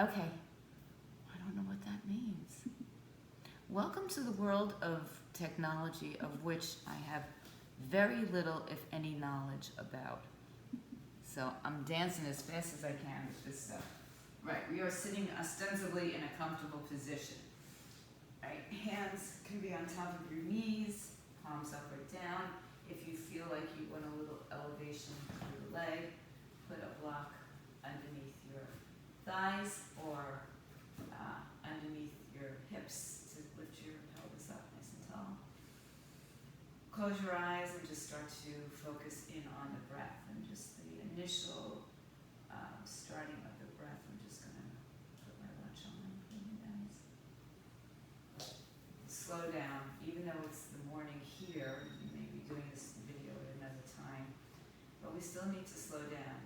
Okay, I don't know what that means. Welcome to the world of technology, of which I have very little, if any, knowledge about. So I'm dancing as fast as I can with this stuff. Right, we are sitting ostensibly in a comfortable position. Right, hands can be on top of your knees, palms up or down. If you feel like you want a little elevation through the leg, put a block underneath your thighs or underneath your hips to lift your pelvis up nice and tall. Close your eyes and just start to focus in on the breath and just the initial starting of the breath. I'm just going to put my watch on for you guys. Slow down, even though it's the morning here, you may be doing this video at another time, but we still need to slow down.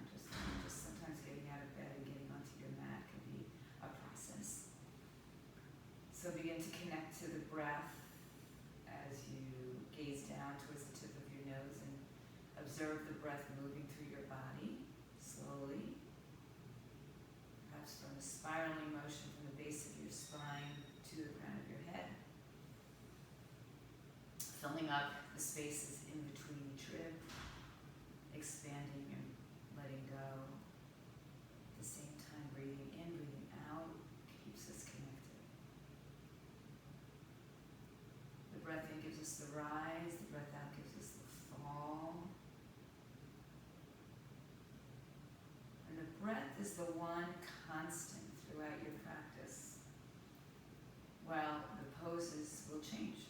Just sometimes getting out of bed and getting onto your mat can be a process. So begin to connect to the breath as you gaze down towards the tip of your nose and observe the breath moving through your body slowly, perhaps from a spiraling motion from the base of your spine to the crown of your head, filling up the spaces in between each rib, expanding and letting go. At the same time, breathing in, breathing out keeps us connected. The breath in gives us the rise, the breath out gives us the fall. And the breath is the one constant throughout your practice. While the poses will change.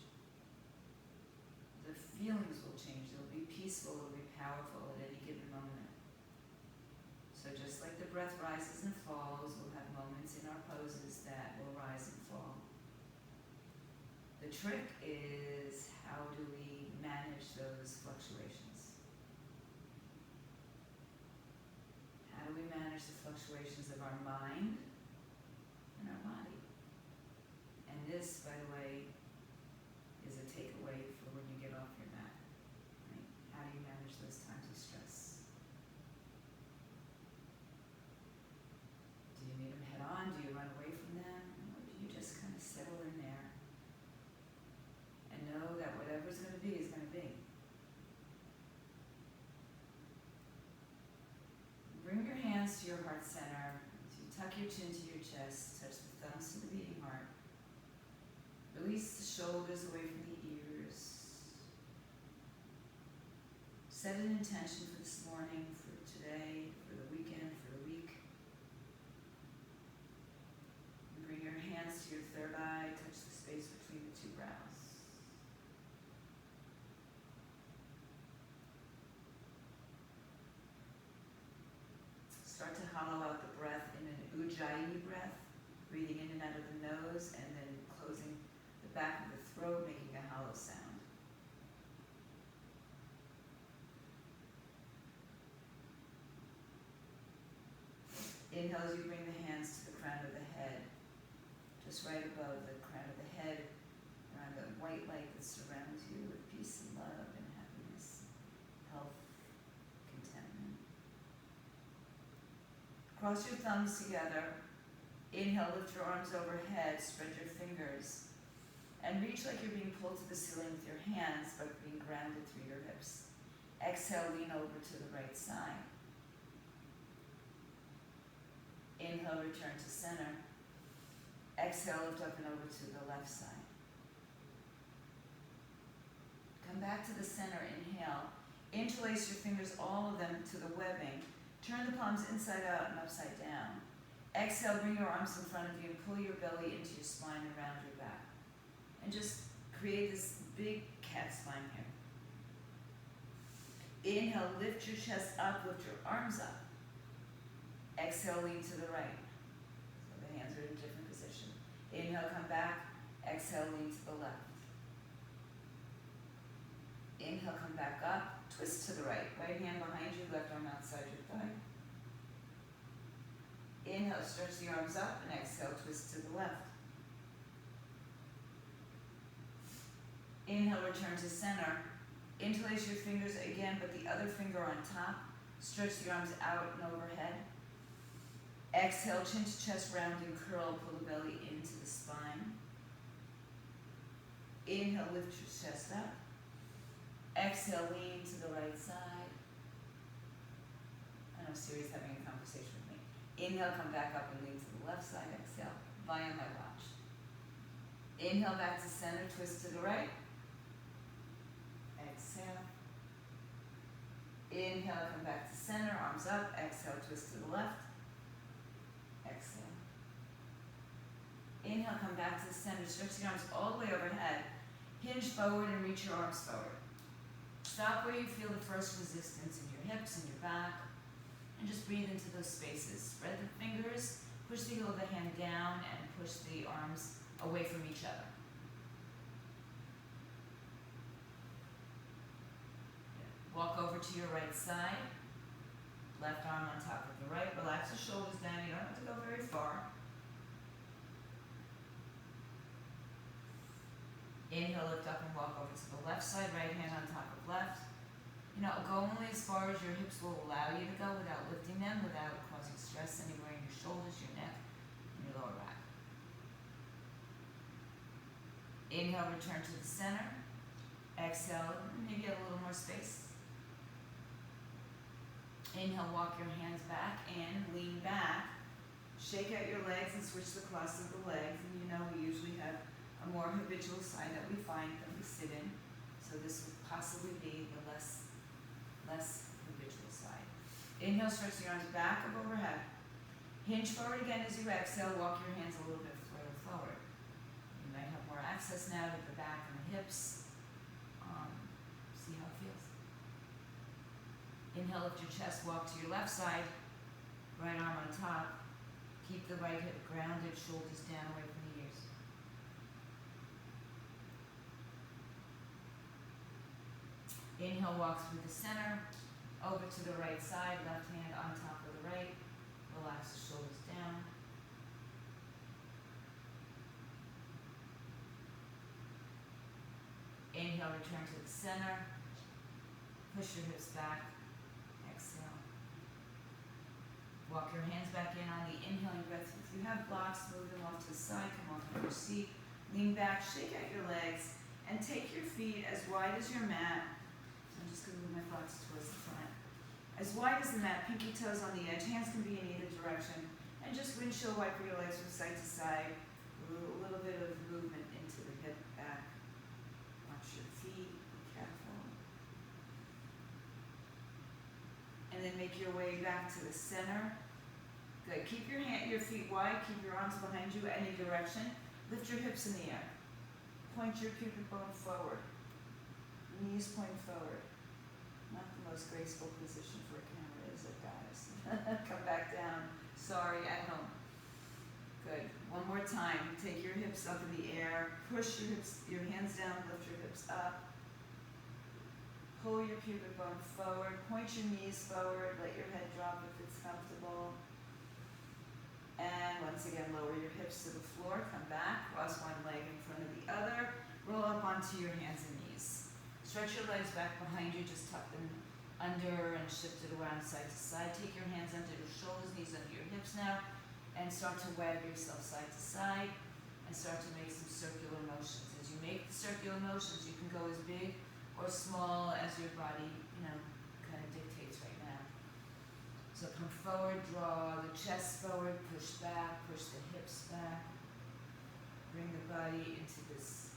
The feelings will change. They'll be peaceful, they'll be powerful at any given moment. So just like the breath rises and falls, we'll have moments in our poses that will rise and fall. The trick is, how do we manage those fluctuations? How do we manage the fluctuations of our mind and our body? And this, by the way, is a takeaway for when you get off your mat. Right? How do you manage those times of stress? Do you meet them head on? Do you run away from them? Or do you just kind of settle in there and know that whatever's going to be is going to be? Bring your hands to your heart center. You tuck your chin to your chest, touch the thumbs to the beating heart. Release the shoulders away from the ears. Set an intention for this morning, for today, for the weekend, for the week. And bring your hands to your third eye, touch the space between the two brows. Start to hollow out the breath in an ujjayi breath, breathing in and out of the nose, and then closing the back of the throat, making a hollow sound. Inhale as you bring the hands to the crown of the head, just right above the crown of the head, around the white light that surrounds you with peace and love and happiness, health, contentment. Cross your thumbs together. Inhale, lift your arms overhead, spread your fingers, and reach like you're being pulled to the ceiling with your hands, but being grounded through your hips. Exhale, lean over to the right side. Inhale, return to center. Exhale, lift up and over to the left side. Come back to the center, inhale. Interlace your fingers, all of them, to the webbing. Turn the palms inside out and upside down. Exhale, bring your arms in front of you and pull your belly into your spine and around your back. And just create this big cat spine here. Inhale, lift your chest up, lift your arms up. Exhale, lean to the right. So the hands are in a different position. Inhale, come back. Exhale, lean to the left. Inhale, come back up. Twist to the right. Right hand behind you, left arm outside your thigh. Inhale, stretch the arms up, and exhale, twist to the left. Inhale, return to center. Interlace your fingers again, but the other finger on top. Stretch the arms out and overhead. Exhale, chin to chest, round and curl, pull the belly into the spine. Inhale, lift your chest up. Exhale, lean to the right side. I know Siri's having a conversation with me. Inhale, come back up and lean to the left side. Exhale, via my watch. Inhale, back to center, twist to the right. Exhale. Inhale, come back to center, arms up. Exhale, twist to the left. Exhale. Inhale, come back to the center. Stretch the arms all the way overhead. Hinge forward and reach your arms forward. Stop where you feel the first resistance in your hips and your back. And just breathe into those spaces. Spread the fingers, push the heel of the hand down, and push the arms away from each other. Walk over to your right side. Left arm on top of the right. Relax the shoulders down. You don't have to go very far. Inhale, lift up and walk over to the left side. Right hand on top of left. Go only as far as your hips will allow you to go without lifting them, without causing stress anywhere in your shoulders, your neck, and your lower back. Inhale, return to the center. Exhale, maybe a little more space. Inhale, walk your hands back in, lean back. Shake out your legs and switch the cross of the legs. And we usually have a more habitual side that we find that we sit in. So this would possibly be the less habitual side. Inhale, stretch the arms back up overhead. Hinge forward again as you exhale. Walk your hands a little bit further forward. You might have more access now to the back and the hips. See how it feels. Inhale, lift your chest, walk to your left side. Right arm on top. Keep the right hip grounded, shoulders down away from the ears. Inhale, walk through the center, over to the right side, left hand on top of the right. Relax the shoulders down. Inhale, return to the center. Push your hips back. Exhale. Walk your hands back in on the inhaling breath. If you have blocks, move them off to the side. Come off of your seat. Lean back, shake out your legs, and take your feet as wide as your mat. I'm just going to move my thoughts towards the front. As wide as the mat, pinky toes on the edge, hands can be in either direction. And just windshield wiper your legs from side to side. A little bit of movement into the hip back. Watch your feet, be careful. And then make your way back to the center. Good. Keep your feet wide, keep your arms behind you any direction. Lift your hips in the air. Point your pubic bone forward. Knees point forward. Not the most graceful position for a camera, is it, guys? Come back down. Sorry, at home. Good. One more time. Take your hips up in the air. Push your hands down, lift your hips up. Pull your pubic bone forward. Point your knees forward. Let your head drop if it's comfortable. And once again, lower your hips to the floor. Come back. Cross one leg in front of the other. Roll up onto your hands and knees. Stretch your legs back behind you, just tuck them under and shift it around side to side. Take your hands under your shoulders, knees under your hips now, and start to wag yourself side to side, and start to make some circular motions. As you make the circular motions, you can go as big or small as your body, kind of dictates right now. So come forward, draw the chest forward, push back, push the hips back. Bring the body into this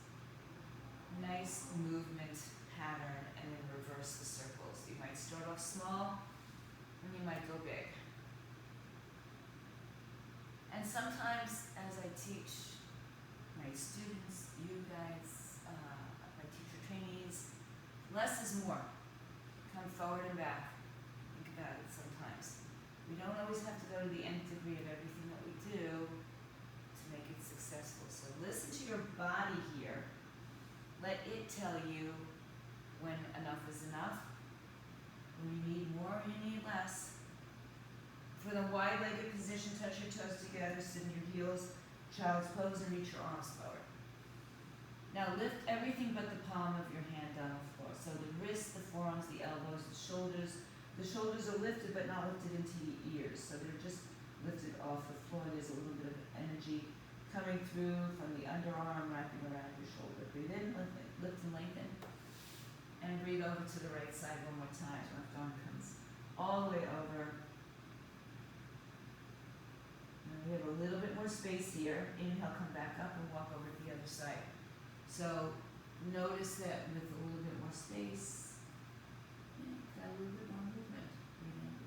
nice movement pattern and then reverse the circles. You might start off small and you might go big. And sometimes as I teach my students, you guys, my teacher trainees, less is more. Come forward and back. Think about it sometimes. We don't always have to go to the nth degree of everything that we do to make it successful. So listen to your body here. Let it tell you when enough is enough, when you need more, you need less. For the wide-legged position, touch your toes together, sit in your heels, child's pose, and reach your arms forward. Now lift everything but the palm of your hand down the floor. So the wrists, the forearms, the elbows, the shoulders. The shoulders are lifted but not lifted into the ears, so they're just lifted off energy coming through from the underarm, wrapping around your shoulder. Breathe in, lift and lengthen. And breathe over to the right side one more time. Left arm comes all the way over. And we have a little bit more space here. Inhale, come back up and walk over to the other side. So notice that with a little bit more space, got a little bit more movement. Breathe in.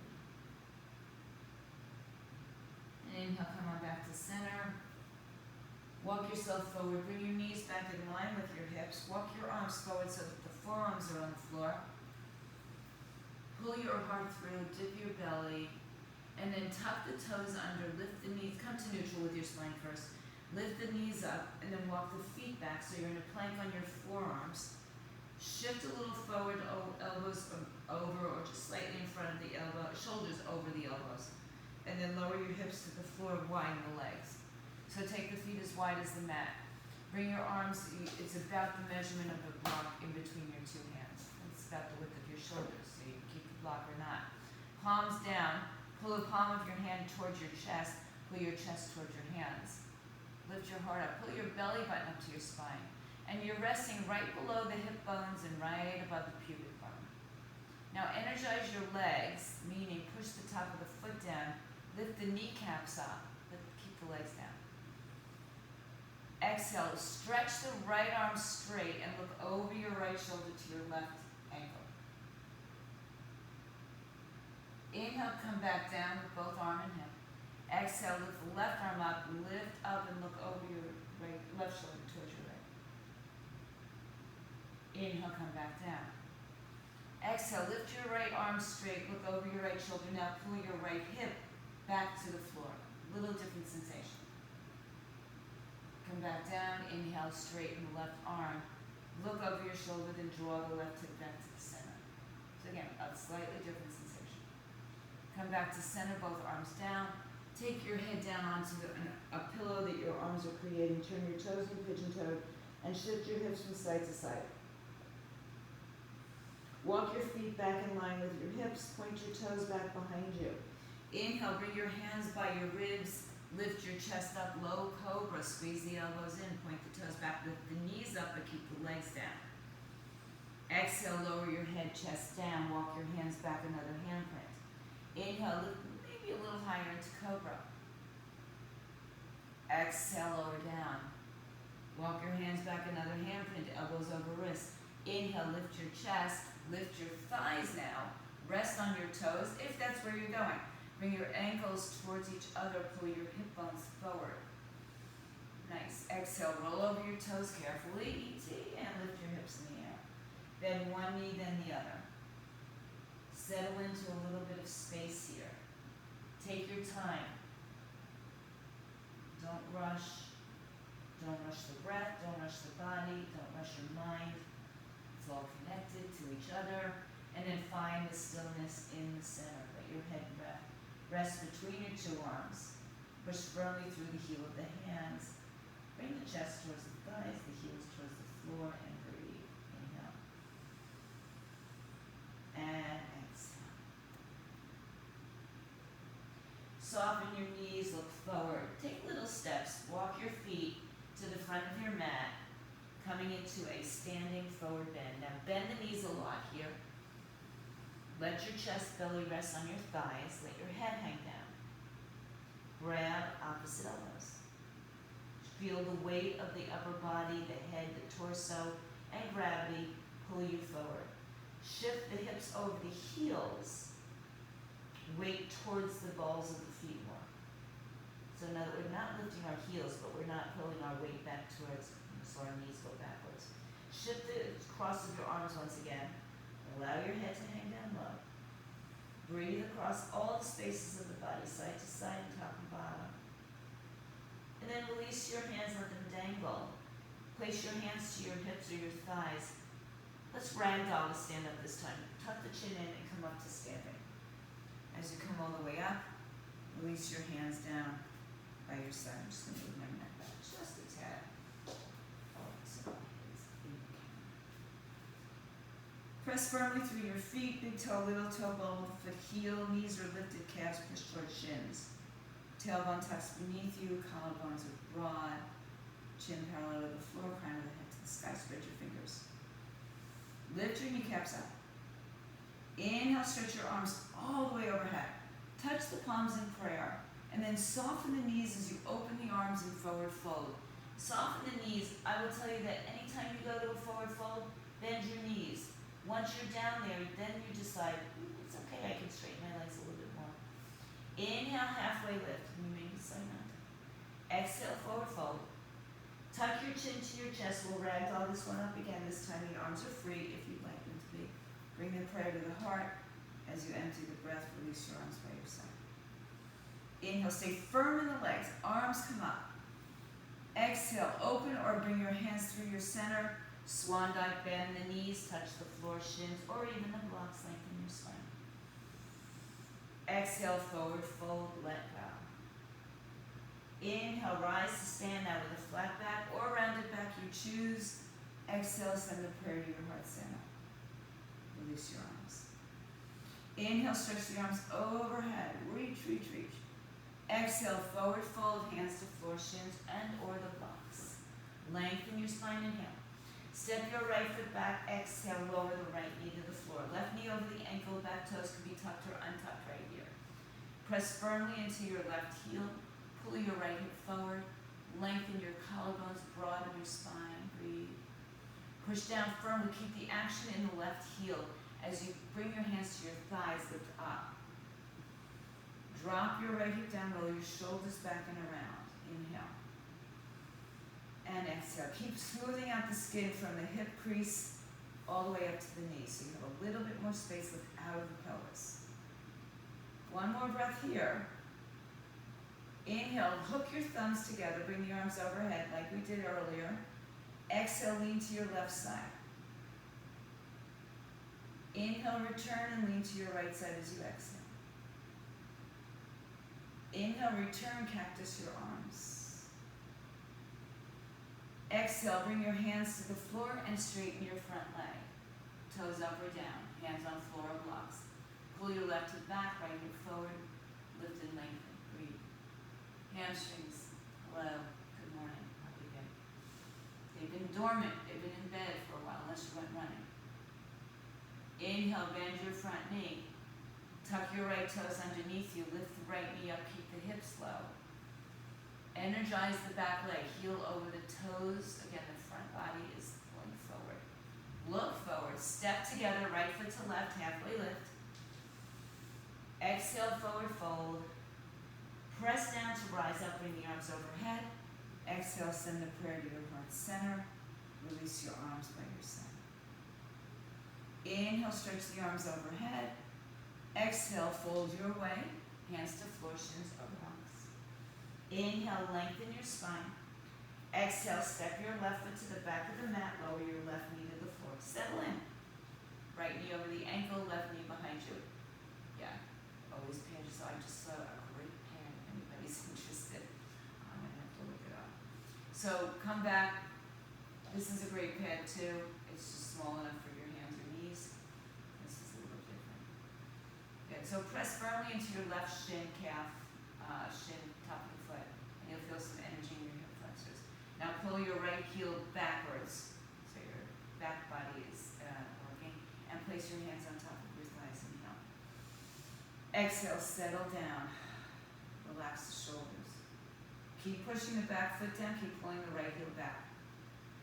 And inhale, come on back to center. Walk yourself forward. Bring your knees back in line with your hips. Walk your arms forward so that the forearms are on the floor. Pull your heart through, dip your belly, and then tuck the toes under, lift the knees, come to neutral with your spine first. Lift the knees up, and then walk the feet back so you're in a plank on your forearms. Shift a little forward, elbows over or just slightly in front of the elbow, shoulders over the elbows. And then lower your hips to the floor, widen the legs. So take the feet as wide as the mat. Bring your arms, it's about the measurement of the block in between your two hands. It's about the width of your shoulders, so you can keep the block or not. Palms down, pull the palm of your hand towards your chest, pull your chest towards your hands. Lift your heart up, pull your belly button up to your spine. And you're resting right below the hip bones and right above the pubic bone. Now energize your legs, meaning push the top of the foot down, lift the kneecaps up, but keep the legs down. Exhale, stretch the right arm straight and look over your right shoulder to your left ankle. Inhale, come back down with both arm and hip. Exhale, lift the left arm up, lift up and look over your left shoulder towards your right. Inhale, come back down. Exhale, lift your right arm straight, look over your right shoulder. Now pull your right hip back to the floor. Little different sensation. Come back down, inhale, straighten the left arm. Look over your shoulder, then draw the left hip back to the center. So again, a slightly different sensation. Come back to center, both arms down. Take your head down onto a pillow that your arms are creating. Turn your toes in pigeon toe and shift your hips from side to side. Walk your feet back in line with your hips. Point your toes back behind you. Inhale, bring your hands by your ribs. Lift your chest up, low cobra, squeeze the elbows in, point the toes back, lift the knees up, but keep the legs down. Exhale, lower your head, chest down, walk your hands back, another handprint. Inhale, lift maybe a little higher into cobra. Exhale, lower down. Walk your hands back, another handprint, elbows over wrists. Inhale, lift your chest, lift your thighs now, rest on your toes if that's where you're going. Bring your ankles towards each other, pull your hip bones forward. Nice. Exhale, roll over your toes carefully, E.T., and lift your hips in the air. Bend one knee, then the other. Settle into a little bit of space here. Take your time. Don't rush. Don't rush the breath, don't rush the body, don't rush your mind. It's all connected to each other. And then find the stillness in the center. Let your head rest between your two arms. Push firmly through the heel of the hands. Bring the chest towards the thighs, the heels towards the floor, and breathe. Inhale. And exhale. Soften your knees, look forward. Take little steps. Walk your feet to the front of your mat, coming into a standing forward bend. Now bend the knees a lot here. Let your chest belly rest on your thighs. Let your head hang down. Grab opposite elbows. Feel the weight of the upper body, the head, the torso, and gravity pull you forward. Shift the hips over the heels. Weight towards the balls of the feet more. So now that we're not lifting our heels, but we're not pulling our weight back towards, so our knees go backwards. Shift the cross of your arms once again. Allow your head to hang down low. Breathe across all the spaces of the body, side to side and top and bottom. And then release your hands, let them dangle. Place your hands to your hips or your thighs. Let's ragdoll to stand up this time. Tuck the chin in and come up to standing. As you come all the way up, release your hands down by your side. I'm just going to move my neck back just a tad. Press firmly through your feet, big toe, little toe, ball of foot, heel, knees are lifted, calves push towards shins. Tailbone tucks beneath you, collarbones are broad, chin parallel to the floor, crown of the head to the sky. Spread your fingers. Lift your kneecaps up. Inhale, stretch your arms all the way overhead. Touch the palms in prayer, and then soften the knees as you open the arms in forward fold. Soften the knees. I will tell you that anytime you go to a forward fold, bend your knees. Once you're down there, then you decide, it's okay, I can straighten my legs a little bit more. Inhale, halfway lift, and you may decide not to. Exhale, forward fold. Tuck your chin to your chest. We'll ragdoll this one up again. This time the arms are free if you'd like them to be. Bring the prayer to the heart. As you empty the breath, release your arms by your side. Inhale, stay firm in the legs. Arms come up. Exhale, open or bring your hands through your center. Swan dive, bend the knees, touch the floor, shins, or even the blocks, lengthen your spine. Exhale, forward fold, let go. Inhale, rise to stand now with a flat back or rounded back, you choose. Exhale, send the prayer to your heart center. Release your arms. Inhale, stretch the arms overhead. Reach, reach, reach. Exhale, forward fold, hands to floor, shins, and or the blocks. Lengthen your spine, inhale. Step your right foot back, exhale, lower the right knee to the floor. Left knee over the ankle, back toes can be tucked or untucked right here. Press firmly into your left heel. Pull your right hip forward. Lengthen your collarbones, broaden your spine. Breathe. Push down firmly. Keep the action in the left heel. As you bring your hands to your thighs, lift up. Drop your right hip down, roll your shoulders back and around. Inhale. And exhale. Keep smoothing out the skin from the hip crease all the way up to the knee. So you have a little bit more space lift out of the pelvis. One more breath here. Inhale, hook your thumbs together, bring the arms overhead like we did earlier. Exhale, lean to your left side. Inhale, return and lean to your right side as you exhale. Inhale, return, cactus your arms. Exhale, bring your hands to the floor and straighten your front leg. Toes up or down, hands on floor or blocks. Pull your left hip back, right hip forward, lift and lengthen, breathe. Hamstrings, hello, good morning, happy day. They've been dormant, they've been in bed for a while, unless you went running. Inhale, bend your front knee. Tuck your right toes underneath you, lift the right knee up, keep the hips low. Energize the back leg, heel over the toes. Again, the front body is pulling forward. Look forward, step together, right foot to left, halfway lift. Exhale, forward fold. Press down to rise up, bring the arms overhead. Exhale, send the prayer to your heart center. Release your arms by your side. Inhale, stretch the arms overhead. Exhale, fold your way. Hands to floor, shins or blocks. Inhale, lengthen your spine. Exhale, step your left foot to the back of the mat. Lower your left knee to the floor. Settle in. Right knee over the ankle, left knee behind you. Yeah, always pay attention. So I just saw a great pair. If anybody's interested, I'm going to have to look it up. So come back. This is a great pad too. It's just small enough for your hands or knees. This is a little different. Good. So press firmly into your left shin, calf, shin, top of the foot, and you'll feel some energy in your hip flexors. Now pull your right heel backwards, so your back body is working, and place your hands on top of your thighs. Inhale. Exhale, settle down. Relax the shoulders. Keep pushing the back foot down, keep pulling the right heel back.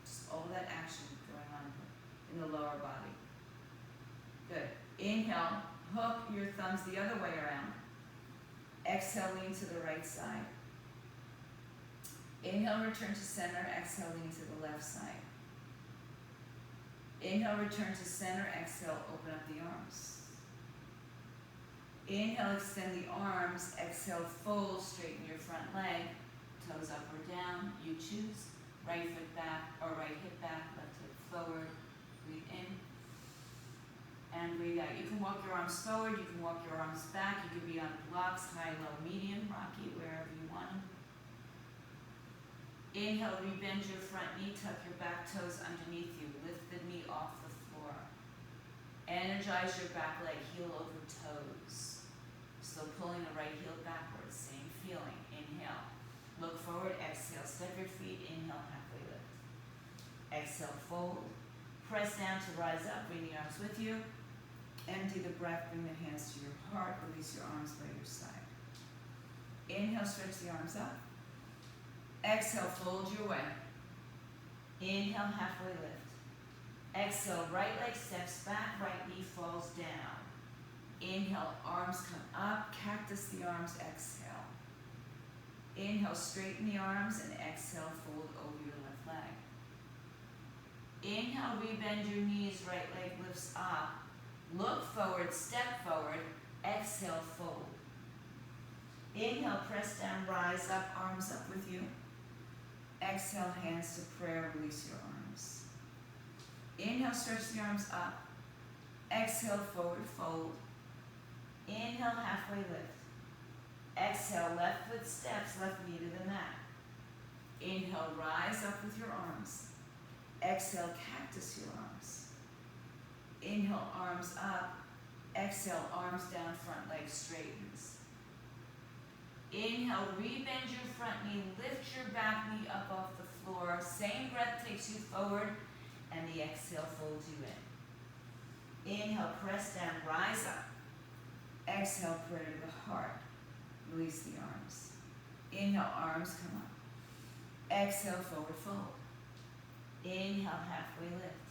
Just all that action going on in the lower body. Good. Inhale, hook your thumbs the other way around. Exhale, lean to the right side. Inhale, return to center. Exhale, lean to the left side. Inhale, return to center. Exhale, open up the arms. Inhale, extend the arms. Exhale, fold, straighten your front leg. Toes up or down, you choose. Right foot back or right hip back, left hip forward. Breathe in and breathe out. You can walk your arms forward, you can walk your arms back. You can be on blocks, high, low, medium, rocky, wherever you want. Inhale, rebend your front knee, tuck your back toes underneath you. Lift the knee off the floor. Energize your back leg, heel over toes. Still pulling the right heel backwards, same feeling. Exhale, fold. Press down to rise up, bring the arms with you. Empty the breath, bring the hands to your heart, release your arms by your side. Inhale, stretch the arms up. Exhale, fold your way. Inhale, halfway lift. Exhale, right leg steps back, right knee falls down. Inhale, arms come up, cactus the arms, exhale. Inhale, straighten the arms, and exhale, fold over your left leg. Inhale, rebend your knees, right leg lifts up. Look forward, step forward, exhale, fold. Inhale, press down, rise up, arms up with you. Exhale, hands to prayer, release your arms. Inhale, stretch the arms up. Exhale, forward fold. Inhale, halfway lift. Exhale, left foot steps, left knee to the mat. Inhale, rise up with your arms. Exhale, cactus your arms. Inhale, arms up. Exhale, arms down, front leg straightens. Inhale, rebend your front knee, lift your back knee up off the floor. Same breath takes you forward, and the exhale folds you in. Inhale, press down, rise up. Exhale, prayer to the heart. Release the arms. Inhale, arms come up. Exhale, forward fold. Inhale, halfway lift.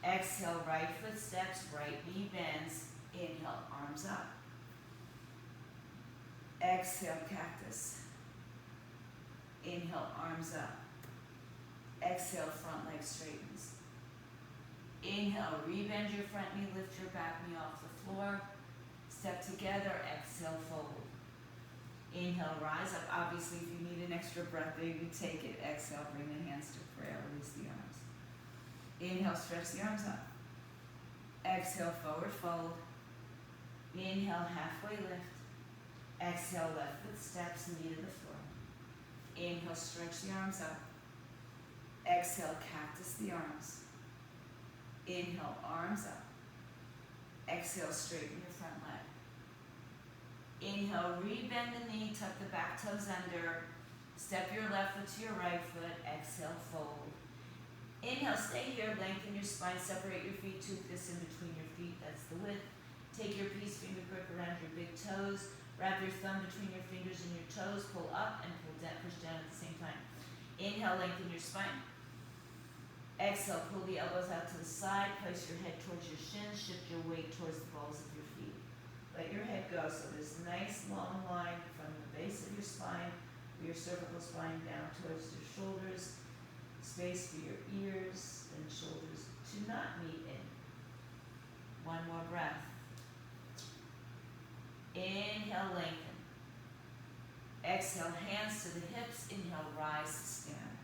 Exhale, right foot steps, right knee bends. Inhale, arms up. Exhale, cactus. Inhale, arms up. Exhale, front leg straightens. Inhale, rebend your front knee, lift your back knee off the floor. Step together, exhale, fold. Inhale, rise up. Obviously, if you need an extra breath, baby, take it. Exhale, bring the hands to prayer, release the arms. Inhale, stretch the arms up. Exhale, forward fold. Inhale, halfway lift. Exhale, left foot steps, knee to the floor. Inhale, stretch the arms up. Exhale, cactus the arms. Inhale, arms up. Exhale, straighten your front leg. Inhale, rebend the knee, tuck the back toes under. Step your left foot to your right foot. Exhale, fold. Inhale, stay here, lengthen your spine, separate your feet, tooth this in between your feet, that's the width. Take your peace finger grip around your big toes. Wrap your thumb between your fingers and your toes. Pull up and pull down, push down at the same time. Inhale, lengthen your spine. Exhale, pull the elbows out to the side. Place your head towards your shins. Shift your weight towards the balls of your feet. Let your head go. So there's a nice long line from the base of your spine, your cervical spine down towards your shoulders. Space for your ears and shoulders to not meet in. One more breath. Inhale, lengthen. Exhale, hands to the hips. Inhale, rise to stand.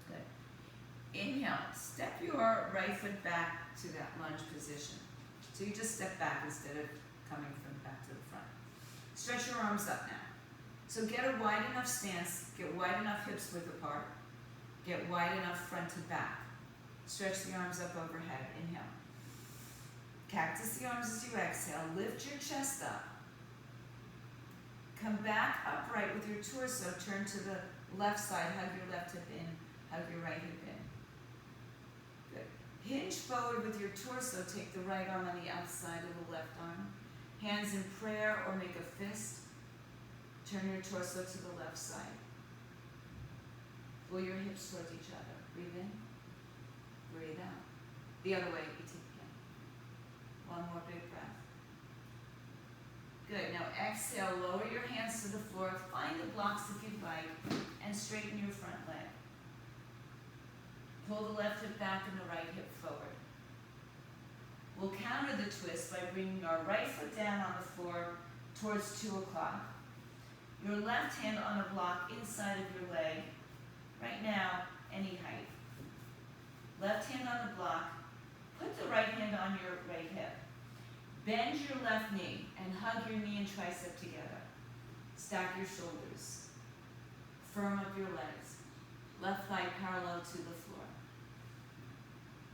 Good. Inhale, step your right foot back to that lunge position. So you just step back instead of coming from back to the front. Stretch your arms up now. So get a wide enough stance, get wide enough hips width apart, get wide enough front to back. Stretch the arms up overhead. Inhale. Cactus the arms as you exhale. Lift your chest up. Come back upright with your torso. Turn to the left side. Hug your left hip in. Hug your right hip in. Good. Hinge forward with your torso. Take the right arm on the outside of the left arm. Hands in prayer or make a fist. Turn your torso to the left side. Pull your hips towards each other. Breathe in. Breathe out. The other way. One more big breath. Good. Now exhale, lower your hands to the floor. Find the blocks if you'd like, and straighten your front leg. Pull the left hip back and the right hip forward. We'll counter the twist by bringing our right foot down on the floor towards 2 o'clock. Your left hand on a block inside of your leg. Right now, any height. Left hand on the block. Put the right hand on your right hip. Bend your left knee and hug your knee and tricep together. Stack your shoulders. Firm up your legs. Left thigh parallel to the floor.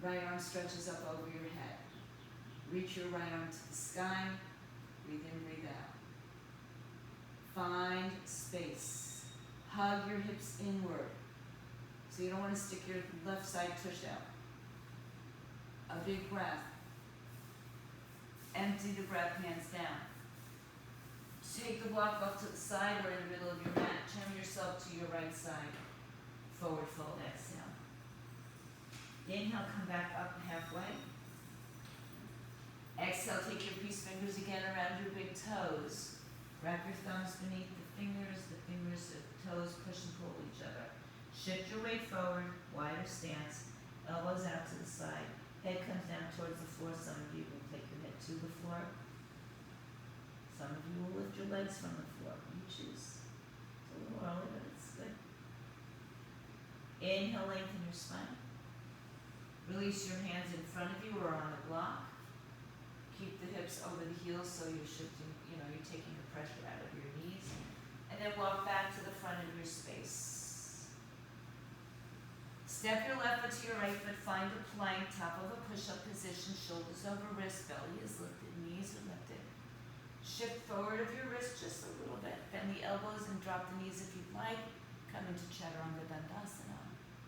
Right arm stretches up over your head. Reach your right arm to the sky. Breathe in, breathe out. Find space. Hug your hips inward. So you don't want to stick your left side tush out. A big breath. Empty the breath, hands down. Take the block up to the side or in the middle of your mat. Turn yourself to your right side. Forward fold, exhale. Inhale, come back up halfway. Exhale, take your peace fingers again around your big toes. Wrap your thumbs beneath the fingers of toes push and pull each other. Shift your weight forward, wider stance, elbows out to the side. Head comes down towards the floor. Some of you will take your head to the floor. Some of you will lift your legs from the floor. You choose. It's a little early, but it's good. Inhale, lengthen your spine. Release your hands in front of you or on the block. Keep the hips over the heels so you're shifting, you're taking the pressure out of your knees. And then walk back to the front of your space. Step your left foot to your right foot. Find a plank, top of a push-up position, shoulders over wrist, belly is lifted, knees are lifted. Shift forward of your wrist just a little bit. Bend the elbows and drop the knees if you'd like. Come into Chaturanga Dandasana.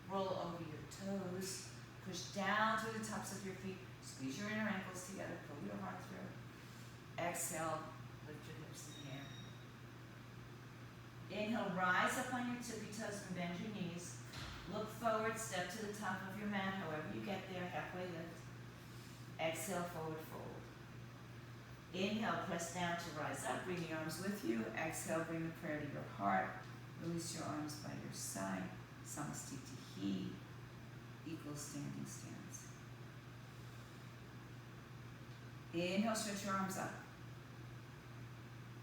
Roll over your toes. Push down through the tops of your feet. Squeeze your inner ankles together. Pull your heart through. Exhale. Lift your hips in the air. Inhale. Rise up on your tippy toes and bend your knees. Look forward. Step to the top of your mat. However you get there. Halfway lift. Exhale. Forward fold. Inhale, press down to rise up, bring the arms with you. Exhale, bring the prayer to your heart. Release your arms by your side. Samastitihi, equal standing stance. Inhale, stretch your arms up.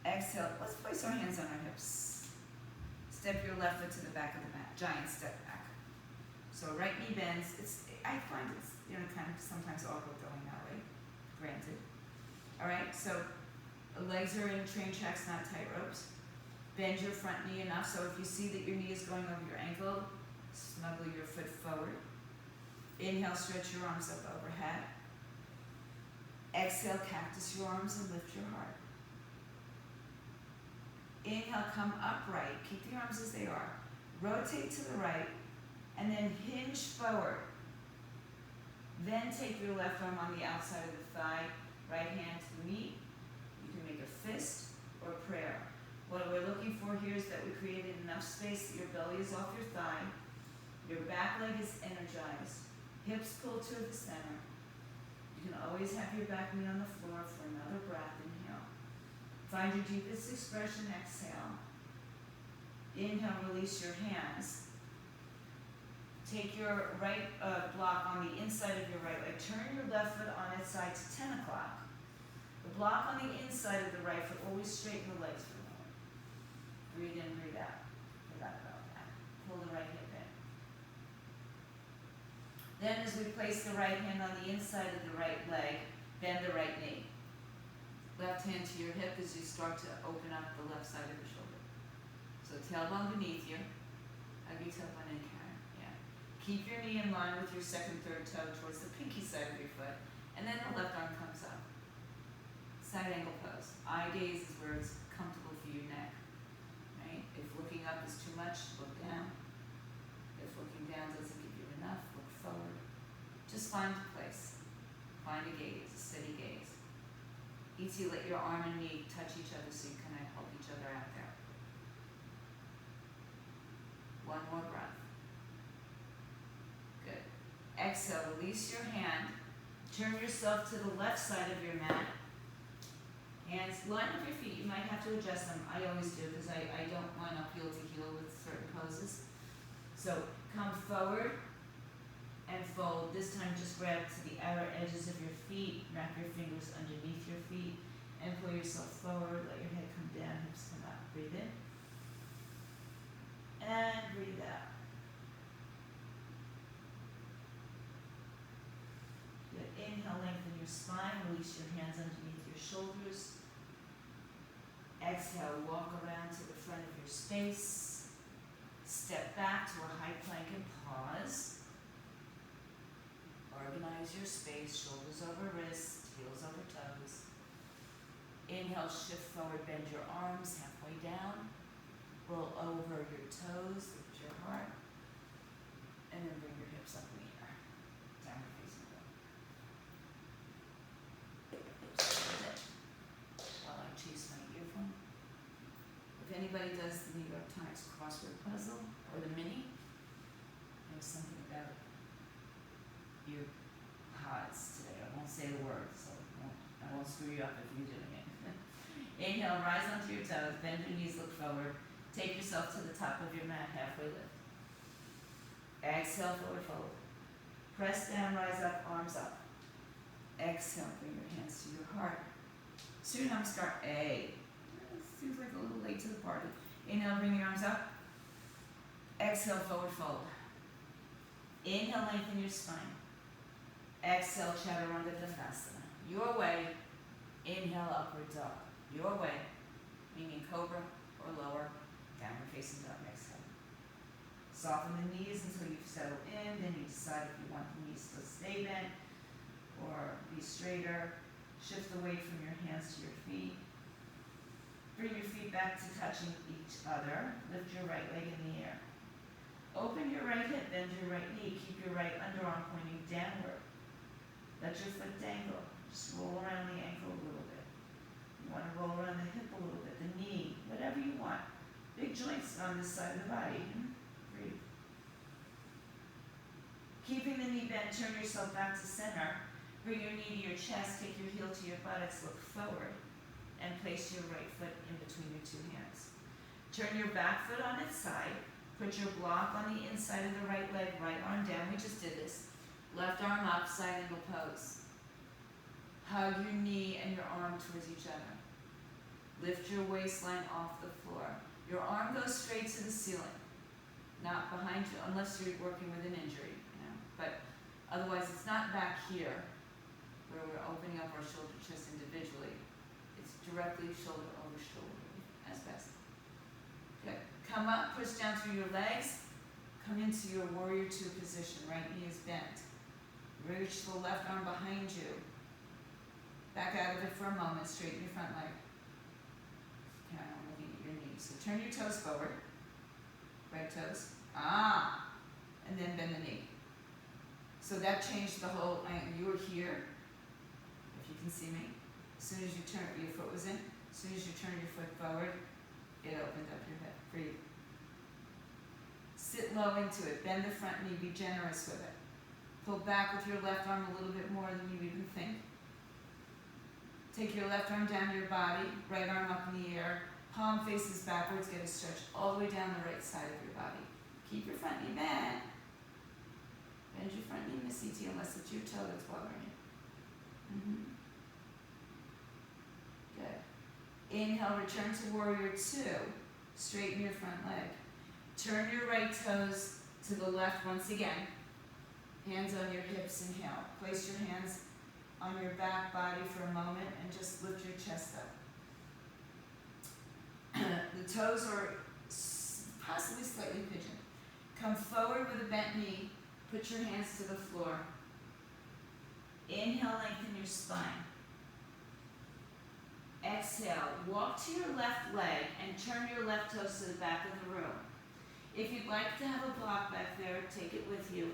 Exhale, let's place our hands on our hips. Step your left foot to the back of the mat, giant step back. So right knee bends. I find it's kind of sometimes awkward going that way, granted. All right, so legs are in train tracks, not tight ropes. Bend your front knee enough so if you see that your knee is going over your ankle, snuggle your foot forward. Inhale, stretch your arms up overhead. Exhale, cactus your arms and lift your heart. Inhale, come upright. Keep the arms as they are. Rotate to the right and then hinge forward. Then take your left arm on the outside of the thigh. Right hand to the knee. You can make a fist or prayer. What we're looking for here is that we created enough space that your belly is off your thigh, your back leg is energized, hips pull to the center. You can always have your back knee on the floor for another breath. Inhale. Find your deepest expression. Exhale. Inhale, release your hands. Take your right block on the inside of your right leg. Turn your left foot on its side to 10 o'clock. The block on the inside of the right foot, always straighten the legs for a moment. Breathe in, breathe out. Forgot about that. Pull the right hip in. Then as we place the right hand on the inside of the right leg, bend the right knee. Left hand to your hip as you start to open up the left side of your shoulder. So tailbone beneath you. Hug your tailbone in, Karen. Yeah. Keep your knee in line with your second, third toe towards the pinky side of your foot. And then the left arm comes up. Side angle pose. Eye gaze is where it's comfortable for your neck. Right? If looking up is too much, look down. If looking down doesn't give you enough, look forward. Just find a place. Find a gaze, a steady gaze. Easy, let your arm and knee touch each other so you can help each other out there. One more breath. Good. Exhale, release your hand. Turn yourself to the left side of your mat. Hands, line up your feet. You might have to adjust them. I always do because I don't line up heel to heel with certain poses. So come forward and fold. This time just grab to the outer edges of your feet. Wrap your fingers underneath your feet and pull yourself forward. Let your head come down, hips come up. Breathe in. And breathe out. Good. Inhale, lengthen your spine. Release your hands underneath your shoulders. Exhale, walk around to the front of your space. Step back to a high plank and pause. Organize your space, shoulders over wrists, heels over toes. Inhale, shift forward, bend your arms halfway down. Roll over your toes, lift your heart. anybody does the New York Times crossword puzzle or the mini, there's something about your pods today. I won't say the word, so I won't screw you up if you're doing it. Inhale, rise onto your toes, bend your knees, look forward. Take yourself to the top of your mat, halfway lift. Exhale, forward fold. Press down, rise up, arms up. Exhale, bring your hands to your heart. Surya Namaskar A. Seems like a little late to the party. Inhale, bring your arms up. Exhale, forward fold. Inhale, lengthen your spine. Exhale, Chaturanga Dandasana. Your way. Inhale, upward dog. Your way, meaning cobra or lower, downward facing dog. Exhale. Soften the knees until you've settled in. Then you decide if you want the knees to stay bent or be straighter. Shift the weight from your hands to your feet. Bring your feet back to touching each other. Lift your right leg in the air. Open your right hip, bend your right knee. Keep your right underarm pointing downward. Let your foot dangle. Just roll around the ankle a little bit. You want to roll around the hip a little bit, the knee, whatever you want. Big joints on this side of the body. Breathe. Keeping the knee bent, turn yourself back to center. Bring your knee to your chest, take your heel to your buttocks, look forward, and place your right foot in between your two hands. Turn your back foot on its side. Put your block on the inside of the right leg, right arm down. We just did this. Left arm up, side angle pose. Hug your knee and your arm towards each other. Lift your waistline off the floor. Your arm goes straight to the ceiling, not behind you, unless you're working with an injury, But otherwise, it's not back here, where we're opening up our shoulder chest individually. It's directly shoulder over shoulder, as best. Good. Come up, push down through your legs. Come into your warrior two position. Right knee is bent. Reach the left arm behind you. Back out of it for a moment. Straighten your front leg. Okay, I'm looking at your knees. So turn your toes forward. Right toes. And then bend the knee. So that changed the whole angle. You were here, if you can see me. As soon as you turn, your foot was in. As soon as you turn your foot forward, it opened up your hip. Breathe. Sit low into it. Bend the front knee. Be generous with it. Pull back with your left arm a little bit more than you even think. Take your left arm down your body, right arm up in the air, palm faces backwards, get a stretch all the way down the right side of your body. Keep your front knee bent. Bend your front knee, Miss E.T., unless it's your toe that's bothering you. Good. Inhale, return to warrior two. Straighten your front leg. Turn your right toes to the left once again. Hands on your hips, inhale. Place your hands on your back body for a moment and just lift your chest up. The toes are possibly slightly pigeoned. Come forward with a bent knee. Put your hands to the floor. Inhale, lengthen your spine. Exhale, walk to your left leg and turn your left toes to the back of the room. If you'd like to have a block back there, take it with you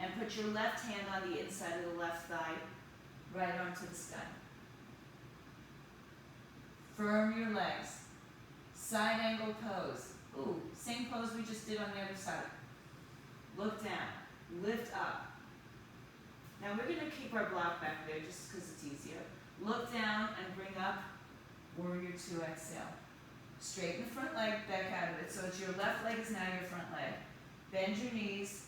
and put your left hand on the inside of the left thigh. Right arm to the sky. Firm your legs. Side angle pose. Ooh, same pose we just did on the other side. Look down. Lift up. Now we're going to keep our block back there just because it's easier. Look down and bring up warrior two, exhale. Straighten the front leg, back out of it. So it's your left leg is now your front leg. Bend your knees.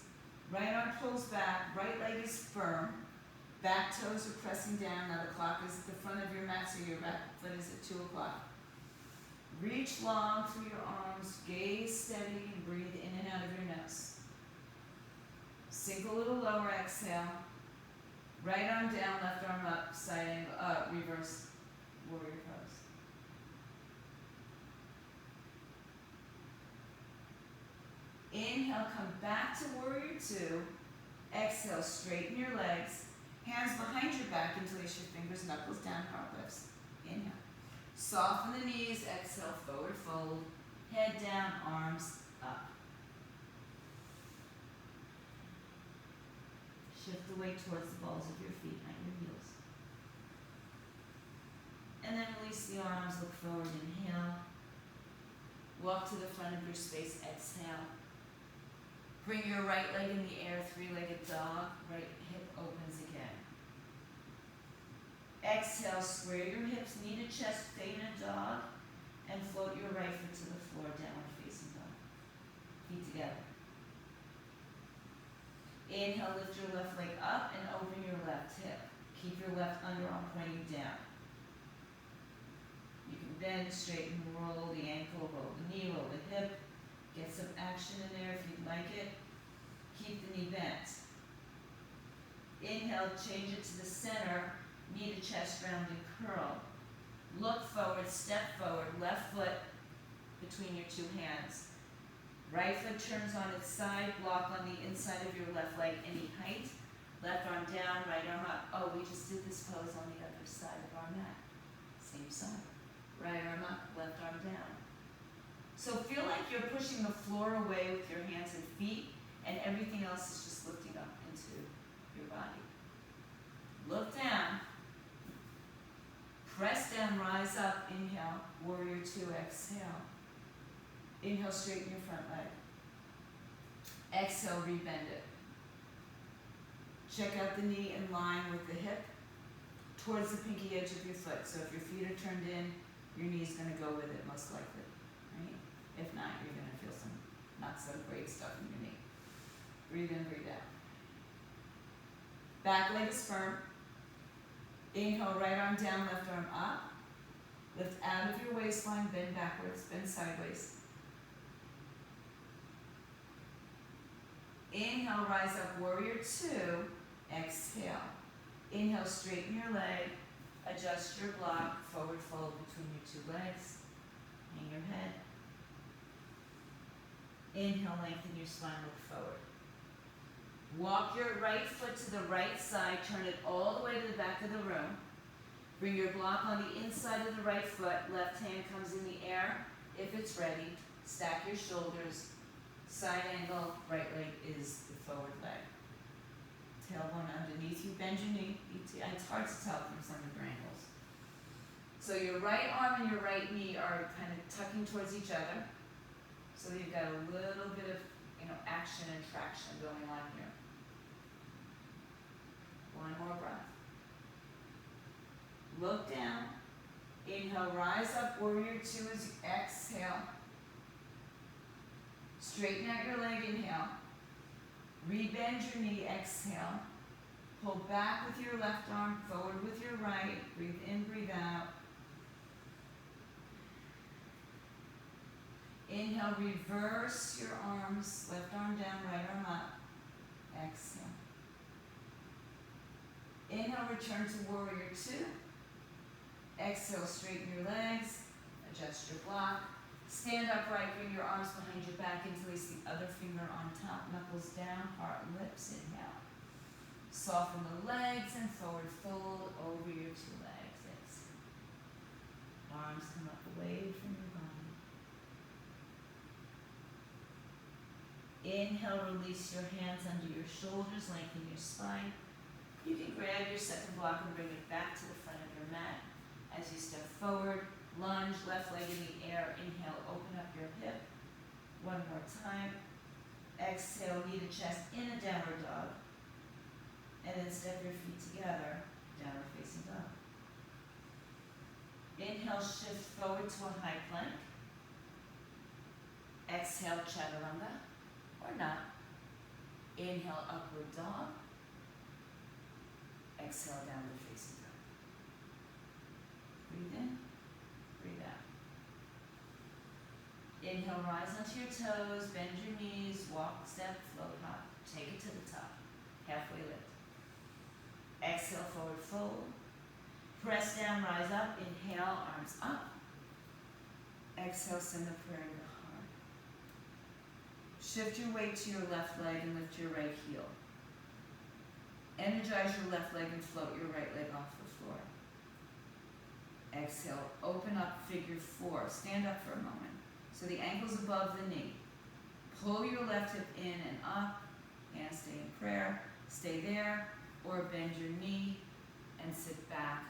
Right arm pulls back. Right leg is firm. Back toes are pressing down. Now the clock is at the front of your mat, so your back foot is at 2 o'clock. Reach long through your arms. Gaze steady and breathe in and out of your nose. Sink a little lower, exhale. Right arm down, left arm up, side angle, reverse warrior pose. Inhale, come back to warrior two. Exhale, straighten your legs. Hands behind your back, interlace your fingers, knuckles down, heart lifts. Inhale. Soften the knees, exhale, forward fold. Head down, arms up. Shift the weight towards the balls of your feet, not your heels. And then release the arms, look forward, inhale. Walk to the front of your space, exhale. Bring your right leg in the air, three-legged dog, right hip opens again. Exhale, square your hips, knee to chest, stay in a dog, and float your right foot to the floor, downward facing dog. Feet together. Inhale, lift your left leg up and open your left hip. Keep your left underarm pointing down. You can bend, straighten, roll the ankle, roll the knee, roll the hip. Get some action in there if you'd like it. Keep the knee bent. Inhale, change it to the center, knee to chest, rounding curl. Look forward, step forward, left foot between your two hands. Right foot turns on its side, block on the inside of your left leg, any height. Left arm down, right arm up. Oh, we just did this pose on the other side of our mat. Same side. Right arm up, left arm down. So feel like you're pushing the floor away with your hands and feet, and everything else is just lifting up into your body. Look down. Press down, rise up, inhale, warrior two, exhale. Inhale, straighten your front leg. Exhale, rebend it. Check out the knee in line with the hip towards the pinky edge of your foot. So if your feet are turned in, your knee's going to go with it most likely, right? If not, you're going to feel some not so great stuff in your knee. Breathe in, breathe out. Back leg is firm. Inhale, right arm down, left arm up. Lift out of your waistline, bend backwards, bend sideways. Inhale, rise up, warrior two. Exhale. Inhale, straighten your leg. Adjust your block, forward fold between your two legs. Hang your head. Inhale, lengthen your spine, look forward. Walk your right foot to the right side, turn it all the way to the back of the room. Bring your block on the inside of the right foot, left hand comes in the air. If it's ready, stack your shoulders, side angle, right leg is the forward leg. Tailbone underneath you, bend your knee. It's hard to tell from some of your angles. So your right arm and your right knee are kind of tucking towards each other. So you've got a little bit of action and traction going on here. One more breath. Look down. Inhale, rise up, warrior two as you exhale. Straighten out your leg, inhale. Rebend your knee, exhale. Pull back with your left arm, forward with your right. Breathe in, breathe out. Inhale, reverse your arms, left arm down, right arm up. Exhale. Inhale, return to warrior two. Exhale, straighten your legs, adjust your block. Stand upright, bring your arms behind your back, interlace the other finger on top, knuckles down, heart and lips, inhale. Soften the legs and forward fold over your two legs. Exhale. Arms come up away from your body. Inhale, release your hands under your shoulders, lengthen your spine. You can grab your second block and bring it back to the front of your mat. As you step forward, lunge, left leg in the air. Inhale, open up your hip. One more time. Exhale, knee to chest in a downward dog. And then step your feet together, downward facing dog. Inhale, shift forward to a high plank. Exhale, chaturanga, or not. Inhale, upward dog. Exhale, downward facing dog. Breathe in, breathe out. Inhale, rise onto your toes, bend your knees, walk, step, float, hop. Take it to the top, halfway lift. Exhale, forward fold. Press down, rise up, inhale, arms up. Exhale, send the prayer into heart. Shift your weight to your left leg and lift your right heel. Energize your left leg and float your right leg off the floor. Exhale, open up, figure four. Stand up for a moment. So the ankle's above the knee. Pull your left hip in and up. Hands stay in prayer. Stay there. Or bend your knee and sit back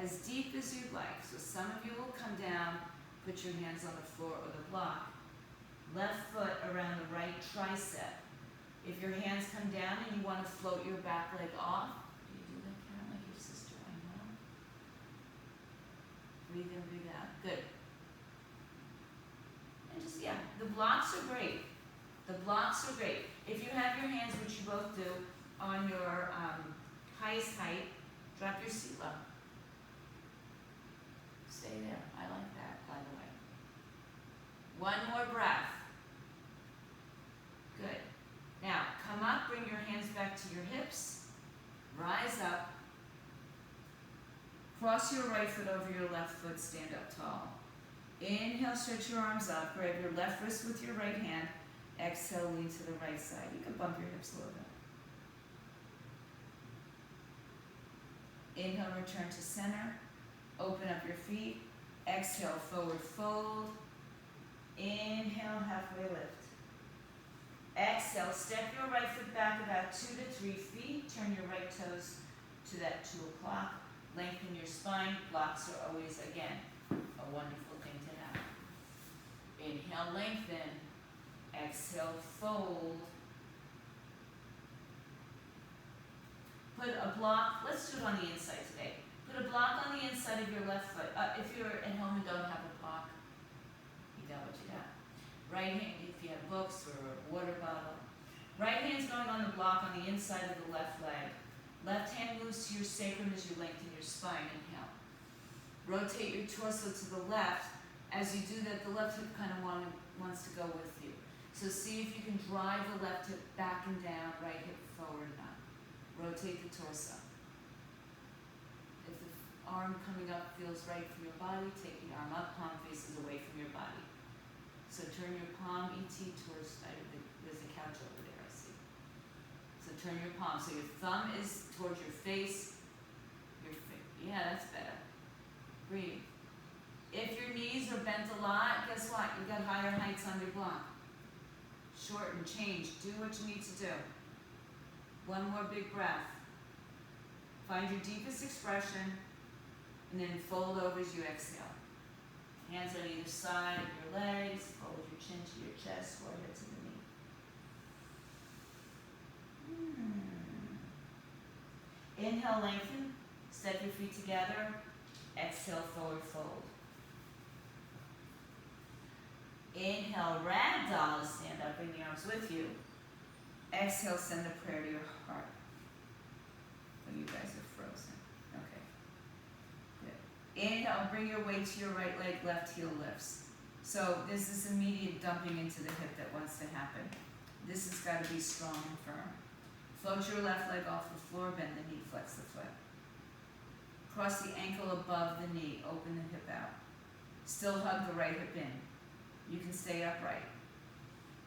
as deep as you'd like. So some of you will come down Put your hands on the floor or the block. Left foot around the right tricep. If your hands come down and you want to float your back leg off, do you do that, Karen, like your sister? I know. Breathe in, breathe out. Good. And just, yeah, the blocks are great. The blocks are great. If you have your hands, which you both do, on your highest height, drop your seat low. Stay there. I like that, by the way. One more breath. Good. Now, come up, bring your hands back to your hips. Rise up. Cross your right foot over your left foot, stand up tall. Inhale, stretch your arms up. Grab your left wrist with your right hand. Exhale, lean to the right side. You can bump your hips a little bit. Inhale, return to center. Open up your feet. Exhale, forward fold. Inhale, halfway lift. Exhale, step your right foot back about 2 to 3 feet. Turn your right toes to that 2 o'clock. Lengthen your spine. Blocks are always, again, a wonderful thing to have. Inhale, lengthen. Exhale, fold. Put a block, let's do it on the inside today. Put a block on the inside of your left foot. If you're at home and don't have a block, you got what you got. Right hand, if you have books or a water bottle. Right hand's going on the block on the inside of the left leg. Left hand moves to your sacrum as you lengthen your spine. Inhale. Rotate your torso to the left. As you do that, the left hip kind of wants to go with you. So see if you can drive the left hip back and down, right hip forward and up. Rotate the torso. If the arm coming up feels right from your body, take the arm up, palm faces away from your body. So turn your palm, ET, towards, there's a couch over there, I see. So turn your palm. So your thumb is towards your face. Yeah, that's better. Breathe. If your knees are bent a lot, guess what? You've got higher heights on your block. Shorten, change, do what you need to do. One more big breath. Find your deepest expression, and then fold over as you exhale. Hands on either side of your legs, fold your chin to your chest, forehead to the knee. Inhale, lengthen. Step your feet together. Exhale, forward fold. Inhale, ragdoll, stand up, bring the arms with you. Exhale, send a prayer to your heart. Oh, you guys are frozen. Okay. Good. Inhale, bring your weight to your right leg, left heel lifts. So there's this immediate dumping into the hip that wants to happen. This has got to be strong and firm. Float your left leg off the floor, bend the knee, flex the foot. Cross the ankle above the knee, open the hip out. Still hug the right hip in. You can stay upright,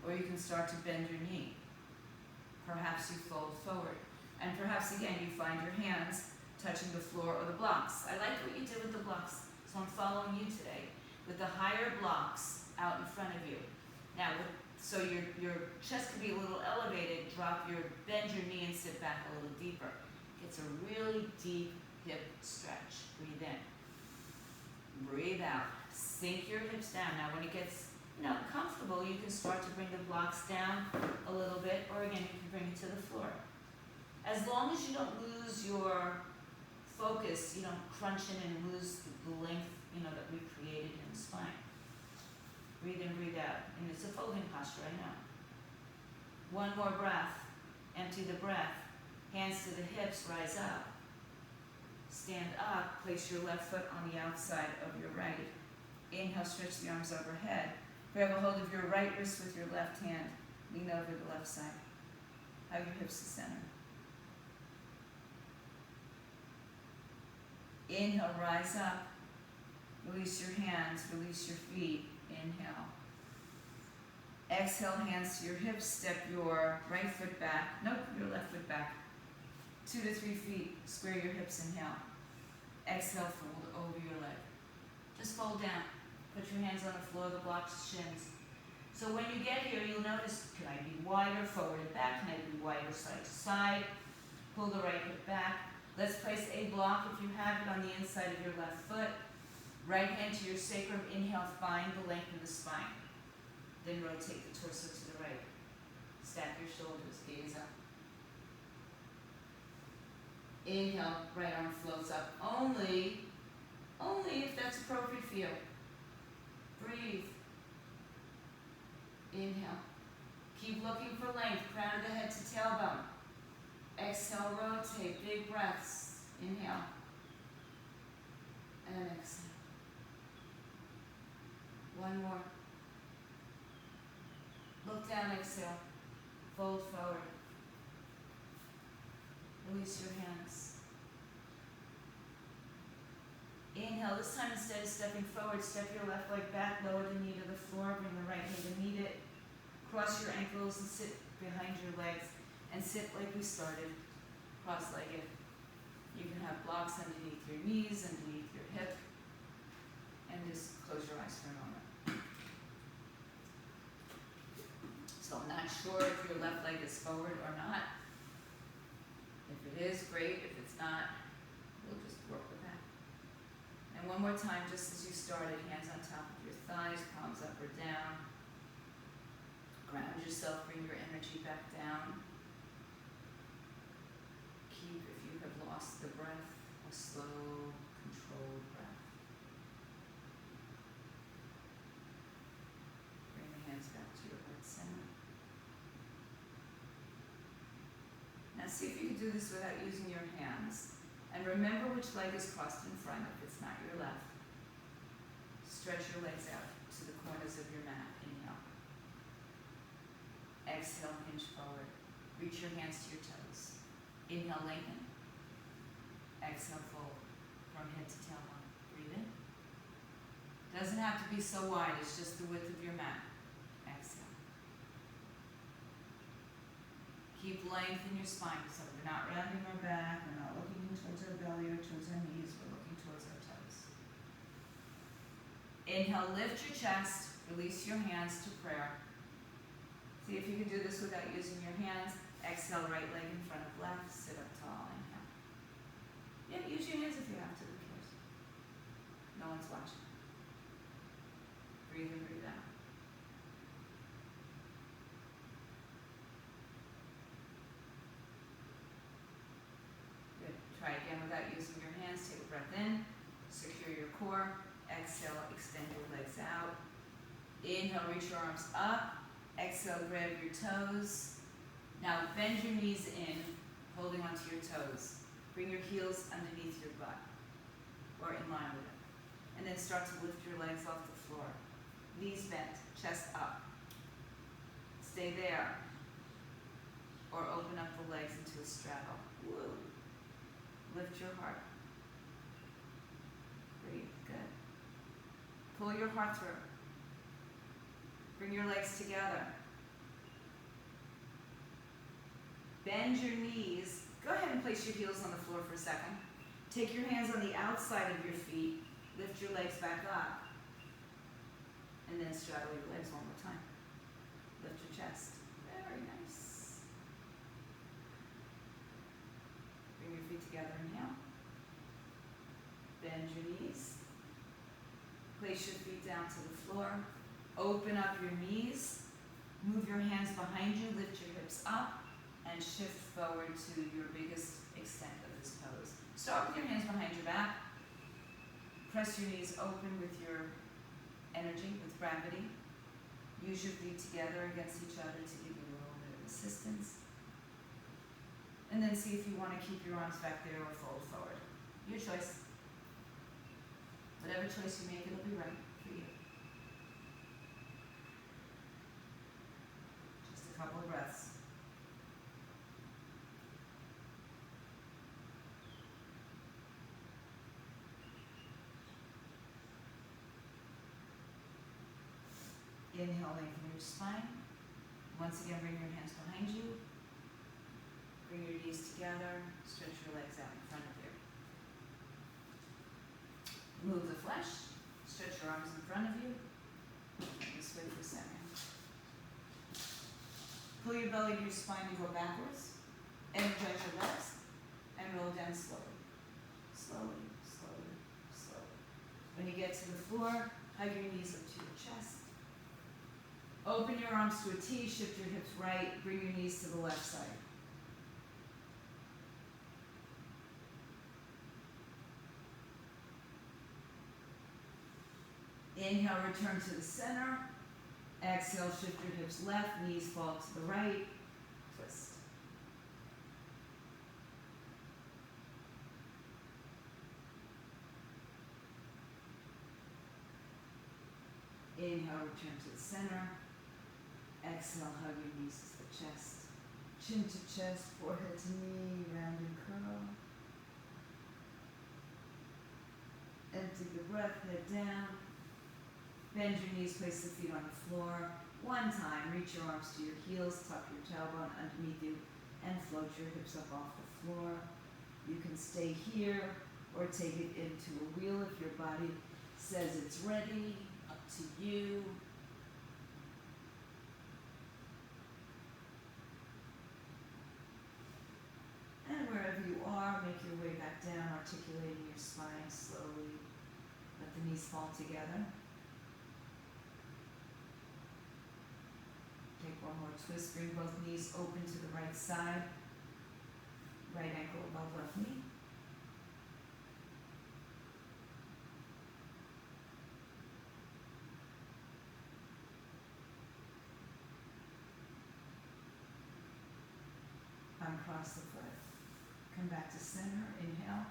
or you can start to bend your knee. Perhaps you fold forward, and perhaps again you find your hands touching the floor or the blocks. I like what you did with the blocks, so I'm following you today with the higher blocks out in front of you. Now, so your chest could be a little elevated. Bend your knee and sit back a little deeper. It's a really deep hip stretch. Breathe in, breathe out. Sink your hips down. Now, when it gets comfortable, you can start to bring the blocks down a little bit, or again, you can bring it to the floor. As long as you don't lose your focus, you don't crunch in and lose the length, that we created in the spine. Breathe in, breathe out. And it's a folding posture, I know. One more breath. Empty the breath. Hands to the hips, rise up. Stand up, place your left foot on the outside of your right. Inhale, stretch the arms overhead. Grab a hold of your right wrist with your left hand. Lean over the left side. Hug your hips to center. Inhale, rise up. Release your hands, release your feet. Inhale. Exhale, hands to your hips. Step your right foot back. Nope, your left foot back. 2 to 3 feet. Square your hips. Inhale. Exhale, fold over your leg. Just fold down. Put your hands on the floor, the blocks, shins. So when you get here, you'll notice, can I be wider, forward and back? Can I be wider, side to side? Pull the right hip back. Let's place a block, if you have it, on the inside of your left foot. Right hand to your sacrum. Inhale, find the length in the spine. Then rotate the torso to the right. Stack your shoulders, gaze up. Inhale, right arm floats up. Only if that's appropriate for you. Breathe. Inhale. Keep looking for length. Crown of the head to tailbone. Exhale, rotate. Big breaths. Inhale. And exhale. One more. Look down, exhale. Fold forward. Release your hands. Inhale. This time, instead of stepping forward, step your left leg back, lower the knee to the floor, bring the right knee to meet it. Cross your ankles and sit behind your legs. And sit like we started, cross-legged. You can have blocks underneath your knees, underneath your hip. And just close your eyes for a moment. So I'm not sure if your left leg is forward or not. If it is, great. If it's not, we'll just work with that. And one more time, just as you started, hands on top of your thighs, palms up or down. Ground yourself, bring your energy back down. Keep, if you have lost the breath, a slow, controlled breath. Bring the hands back to your heart center. Now see if you can do this without using your hands. And remember which leg is crossed in front if it's not your left. Stretch your legs out to the corners of your mat. Inhale. Exhale, hinge forward. Reach your hands to your toes. Inhale, lengthen. Exhale, fold from head to tailbone. Breathe in. Doesn't have to be so wide, it's just the width of your mat. Exhale. Keep length in your spine, so we're not rounding our back, we're not looking towards our belly or towards our knees, we're looking towards our toes. Inhale, lift your chest, release your hands to prayer. See if you can do this without using your hands. Exhale, right leg in front of left, sit up tall, inhale. Yeah, use your hands if you have to, who cares? No one's watching. Breathe in, breathe out. Good. Try again without using your hands. Take a breath in, secure your core. Exhale, extend your legs out. Inhale, reach your arms up. Exhale, grab your toes. Now bend your knees in, holding onto your toes. Bring your heels underneath your butt, or in line with it. And then start to lift your legs off the floor. Knees bent, chest up. Stay there. Or open up the legs into a straddle. Woo. Lift your heart. Breathe, good. Pull your heart through. Bring your legs together. Bend your knees. Go ahead and place your heels on the floor for a second. Take your hands on the outside of your feet. Lift your legs back up. And then straddle your legs one more time. Lift your chest. Very nice. Bring your feet together. Inhale. Bend your knees. Place your feet down to the floor. Open up your knees. Move your hands behind you. Lift your hips up. And shift forward to your biggest extent of this pose. Start with your hands behind your back. Press your knees open with your energy, with gravity. Use your feet together against each other to give you a little bit of assistance. And then see if you want to keep your arms back there or fold forward. Your choice. Whatever choice you make, it'll be right for you. Just a couple of breaths. Inhale, lengthen your spine. Once again, bring your hands behind you. Bring your knees together. Stretch your legs out in front of you. Move the flesh. Stretch your arms in front of you. This way for a second. Pull your belly to your spine and go backwards. Energize your legs. And roll down slowly. Slowly, slowly, slowly. When you get to the floor, hug your knees up to your chest. Open your arms to a T, shift your hips right, bring your knees to the left side. Inhale, return to the center. Exhale, shift your hips left, knees fall to the right, twist. Inhale, return to the center. Exhale, hug your knees to the chest. Chin to chest, forehead to knee, round and curl. Empty the breath, head down. Bend your knees, place the feet on the floor. One time, reach your arms to your heels, tuck your tailbone underneath you, and float your hips up off the floor. You can stay here or take it into a wheel if your body says it's ready. Up to you. And wherever you are, make your way back down, articulating your spine slowly. Let the knees fall together. Take one more twist, bring both knees open to the right side. Right ankle above left knee. Uncross the foot. Come back to center, inhale.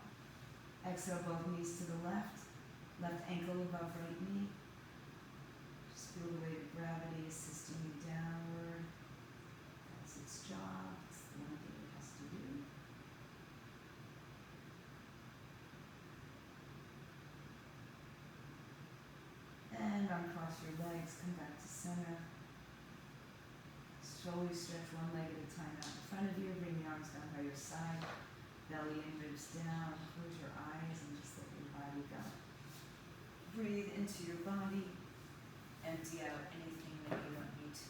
Exhale, both knees to the left. Left ankle above right knee. Just feel the weight of gravity assisting you downward. That's its job. It's the only thing it has to do. And uncross your legs, come back to center. Slowly stretch one leg at a time out in front of you. Bring the arms down by your side. Belly and ribs down. Close your eyes and just let your body go. Breathe into your body. Empty out anything that you don't need to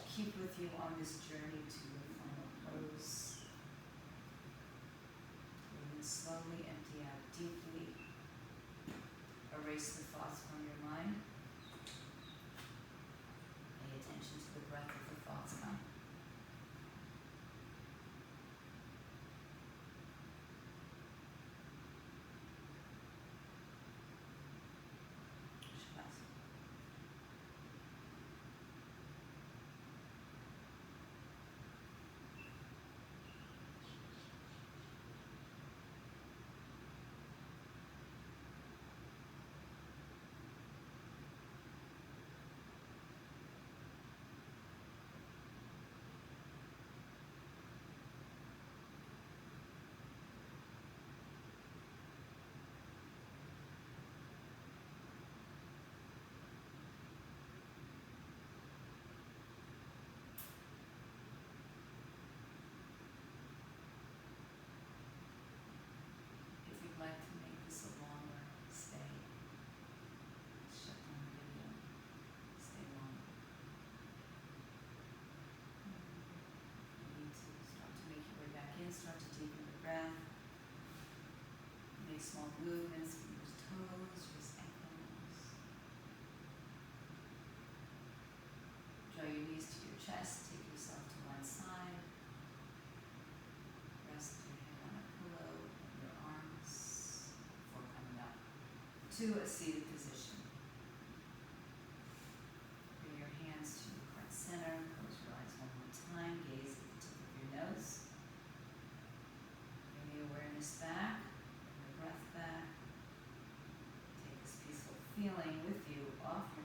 keep with you on this journey to your final pose. Breathe in slowly, empty out deeply. Erase the thoughts from your mind. Pay attention to the breath as the thoughts come. If you'd like to make this a longer stay, shut down the video, stay longer. You need to start to make your way back in, start to deepen the breath. Make small movements, use toes, use ankles. Draw your knees to your chest, take yourself to one side. Rest your head on a pillow, and your arms before coming up to a seated position. Bring your hands to your heart center, close your eyes one more time, gaze at the tip of your nose. Bring the awareness back, bring the breath back. Take this peaceful feeling with you off your